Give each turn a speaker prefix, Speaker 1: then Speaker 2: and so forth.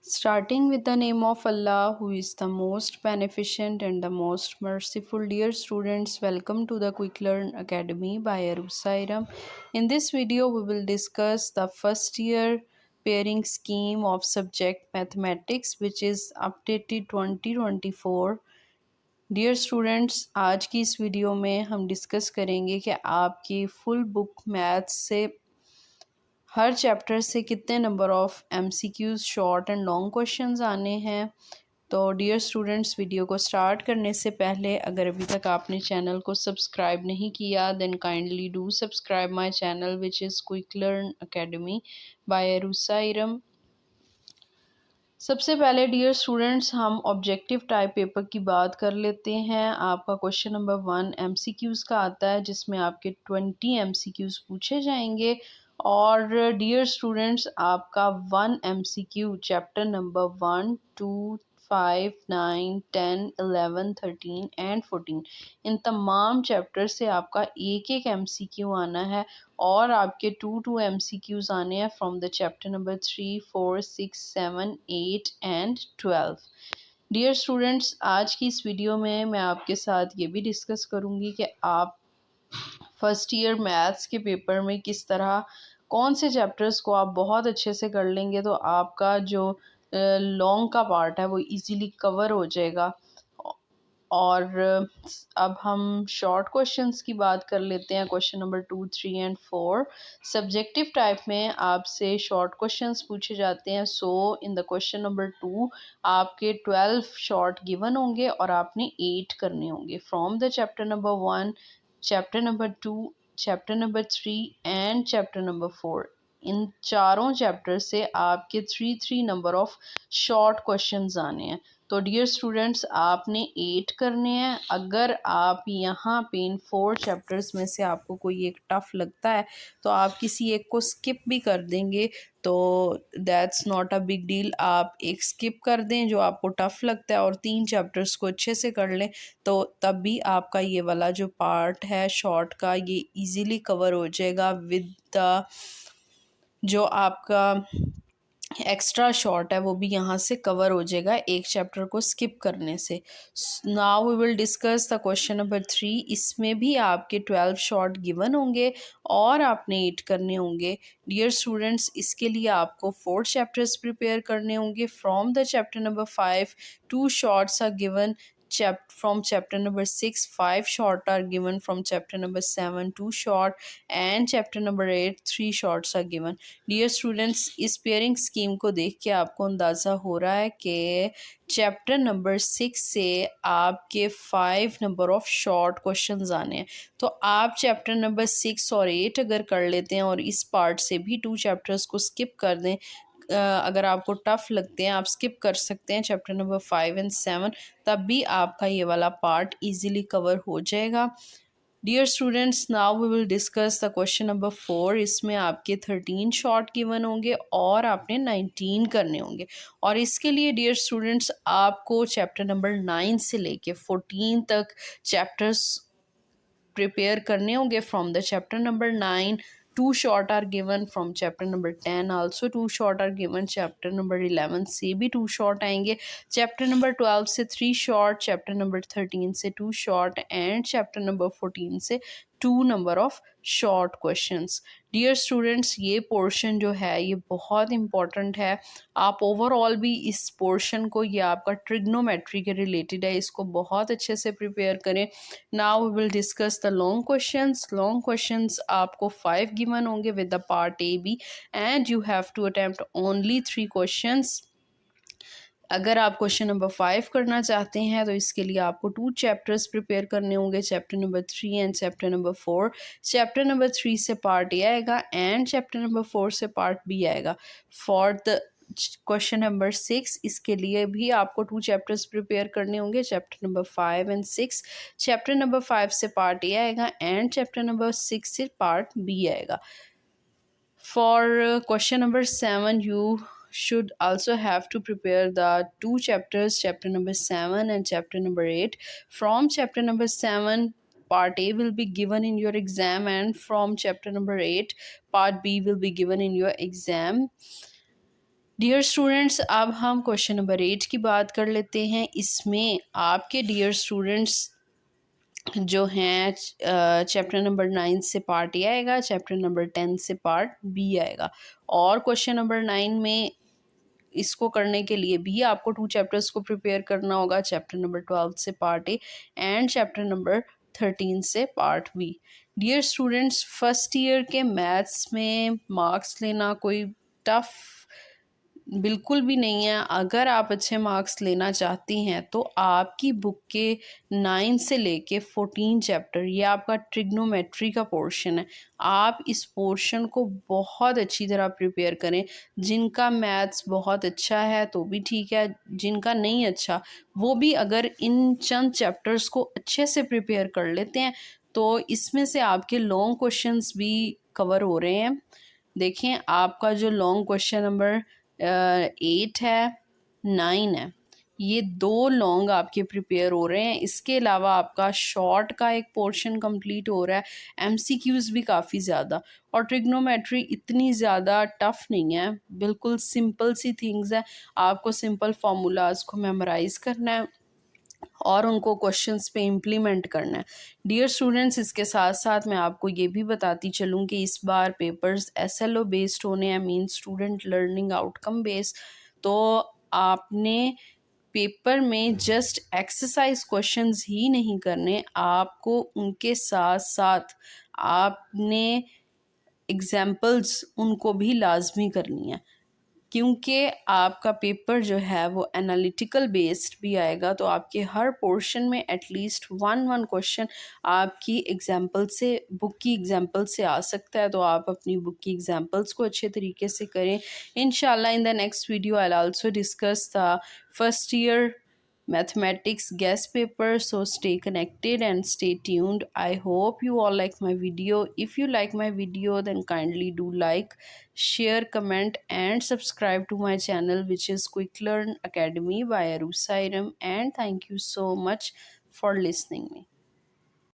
Speaker 1: Starting with the name of Allah, who is the most beneficent and the most merciful. Dear students, welcome to the Quick Learn Academy by Arusairam. In this video, we will discuss the first year pairing scheme of subject mathematics, which is updated 2024. Dear students, आज की इस video में हम discuss करेंगे कि आपकी full book maths से हर chapter से कितने number of MCQs short and long questions आने हैं। तो डियर स्टूडेंट्स, वीडियो को स्टार्ट करने से पहले अगर अभी तक आपने चैनल को सब्सक्राइब नहीं किया then kindly do subscribe my channel which is quick learn academy by Arusairam. सबसे पहले डियर स्टूडेंट्स, हम ऑब्जेक्टिव टाइप पेपर की बात कर लेते हैं। आपका क्वेश्चन नंबर 1 एमसीक्यूज़ का आता है, जिसमें आपके 20 एमसीक्यूज़ पूछे जाएंगे। और डियर स्टूडेंट्स, आपका 1 एमसीक्यू चैप्टर नंबर 1, 2, 5, 9, 10, 11, 13 एंड 14 इन तमाम चैप्टर से आपका एक एक एमसीक्यू आना है। और आपके 2 एमसीक्यूज़ आने हैं from the chapter number 3, 4, 6, 7, 8 and 12। Dear students, आज की इस वीडियो में मैं आपके साथ ये भी डिस्कस करूँगी कि आप फर्स्ट ईयर मैथ्स के पेपर में किस तरह कौन से चैप्टर्स को आप बहुत अच्छे से कर लेंगे तो आपका जो लॉन्ग का पार्ट है वो इजीली कवर हो जाएगा। और अब हम शॉर्ट क्वेश्चंस की बात कर लेते हैं। Question number 2, 3 and 4 subjective type में आपसे शॉर्ट क्वेश्चंस पूछे जाते हैं। सो इन द क्वेश्चन नंबर 2 आपके 12 शॉर्ट गिवन होंगे और आपने 8 करने होंगे from the chapter number 1, chapter number 2, chapter number 3 and chapter number 4। इन चारों चैप्टर से आपके 3 नंबर ऑफ शॉर्ट क्वेश्चंस आने हैं। तो डियर स्टूडेंट्स, आपने 8 करने हैं। अगर आप यहाँ पे इन 4 चैप्टर्स में से आपको कोई एक टफ लगता है तो आप किसी एक को स्किप भी कर देंगे, तो that's not a big deal. आप एक स्किप कर दें जो आपको टफ लगता है और 3 चैप्टर्स को अच्छे से कर लें, तो तब भी आपका ये वाला जो पार्ट है शॉर्ट का ये इजीली कवर हो जाएगा विद द जो आपका एक्स्ट्रा शॉर्ट है वो भी यहाँ से कवर हो जाएगा एक चैप्टर को स्किप करने से। Now we will discuss the question number 3। इसमें भी आपके 12 शॉर्ट गिवन होंगे और आपने 8 करने होंगे। डियर स्टूडेंट्स, इसके लिए आपको 4 चैप्टर्स प्रिपेयर करने होंगे from the chapter number 5। 2 shorts are given from chapter number 6, 5 short are given from chapter number 7, 2 short, and chapter number 8, 3 shorts are given। Dear students, इस पेयरिंग स्कीम को देख के आपको अंदाज़ा हो रहा है कि चैप्टर नंबर 6 से आपके 5 नंबर ऑफ शॉर्ट क्वेश्चंस आने हैं। तो आप चैप्टर नंबर 6 और 8 अगर कर लेते हैं और इस पार्ट से भी 2 चैप्टर्स को स्किप कर दें, अगर आपको टफ लगते हैं आप स्किप कर सकते हैं चैप्टर नंबर 5 एंड 7, तब भी आपका ये वाला पार्ट इजीली कवर हो जाएगा। Dear students, now we will discuss the question number 4। इसमें आपके 13 शॉर्ट गिवन होंगे और आपने 19 करने होंगे। और इसके लिए डियर स्टूडेंट्स आपको चैप्टर नंबर 9 से लेके 14 तक चैप्टर्स प्रिपेयर करने होंगे from the chapter number 9। 2 short are given from chapter number 10, also 2 short are given chapter number 11 से भी 2 short आएंगे। चैप्टर नंबर 12 से 3 short, चैप्टर नंबर 13 से 2 short एंड चैप्टर नंबर 14 से 2 number of short questions. Dear students, ये portion जो है ये बहुत इंपॉर्टेंट है। आप ओवरऑल भी इस पोर्शन को, ये आपका ट्रिग्नोमेट्री के रिलेटेड है, इसको बहुत अच्छे से प्रिपेयर करें। Now we will discuss the long questions. Long questions आपको 5 गिवन होंगे with the part A B and you have to attempt only 3 questions. अगर आप क्वेश्चन नंबर 5 करना चाहते हैं तो इसके लिए आपको 2 चैप्टर्स प्रिपेयर करने होंगे, chapter number 3 and chapter number 4। Chapter number 3 से पार्ट ए आएगा एंड चैप्टर नंबर 4 से पार्ट बी आएगा। फॉर द क्वेश्चन नंबर 6 इसके लिए भी आपको 2 चैप्टर्स प्रिपेयर करने होंगे, chapter number 5 and 6। Chapter number 5 से पार्ट ए आएगा एंड चैप्टर नंबर 6 से पार्ट बी आएगा। For question number 7, you should also have to prepare the 2 chapters, chapter number 7 and chapter number 8. From chapter number 7, part A will be given in your exam, and from chapter number 8, part B will be given in your exam. Dear students, अब हम question number 8 की बात कर लेते हैं। इसमें आपके dear students जो हैं चैप्टर नंबर 9 से पार्ट ए आएगा, चैप्टर नंबर 10 से पार्ट बी आएगा। और क्वेश्चन नंबर 9 में इसको करने के लिए भी आपको 2 चैप्टर्स को प्रिपेयर करना होगा, चैप्टर नंबर 12 से part A and chapter number 13 से part B. Dear students, first year के मैथ्स में मार्क्स लेना कोई टफ बिल्कुल भी नहीं है। अगर आप अच्छे मार्क्स लेना चाहती हैं तो आपकी बुक के 9 से लेके 14 चैप्टर, ये आपका ट्रिग्नोमेट्री का पोर्शन है। आप इस पोर्शन को बहुत अच्छी तरह प्रिपेयर करें। जिनका मैथ्स बहुत अच्छा है तो भी ठीक है, जिनका नहीं अच्छा वो भी अगर इन चंद चैप्टर्स को अच्छे से प्रिपेयर कर लेते हैं तो इसमें से आपके लॉन्ग क्वेश्चंस भी कवर हो रहे हैं। देखें, आपका जो लॉन्ग क्वेश्चन नंबर 8 है, 9 है, ये 2 लॉन्ग आपके प्रिपेयर हो रहे हैं। इसके अलावा आपका शॉर्ट का एक पोर्शन कंप्लीट हो रहा है, एमसीक्यूज़ भी काफ़ी ज़्यादा। और ट्रिग्नोमेट्री इतनी ज़्यादा टफ नहीं है, बिल्कुल सिंपल सी थिंग्स है। आपको सिंपल फार्मूलाज को मेमोराइज करना है और उनको क्वेश्चंस पे इम्प्लीमेंट करना है। डियर स्टूडेंट्स, इसके साथ साथ मैं आपको ये भी बताती चलूँ कि इस बार पेपर्स एसएलओ बेस्ड होने हैं, mean student learning outcome based. तो आपने पेपर में जस्ट एक्सरसाइज क्वेश्चंस ही नहीं करने, आपको उनके साथ साथ आपने एग्जाम्पल्स उनको भी लाजमी करनी है, क्योंकि आपका पेपर जो है वो एनालिटिकल बेस्ड भी आएगा। तो आपके हर पोर्शन में एटलीस्ट वन क्वेश्चन आपकी एग्जाम्पल से, बुक की एग्जाम्पल से आ सकता है। तो आप अपनी बुक की एग्जाम्पल्स को अच्छे तरीके से करें। इंशाल्लाह in the next video I also discuss the first year mathematics guest paper, so stay connected and stay tuned. I hope you all like my video. If you like my video, then kindly do like, share, comment and subscribe to my channel, which is Quick Learn Academy by Arusa Iram. And thank you so much for listening me.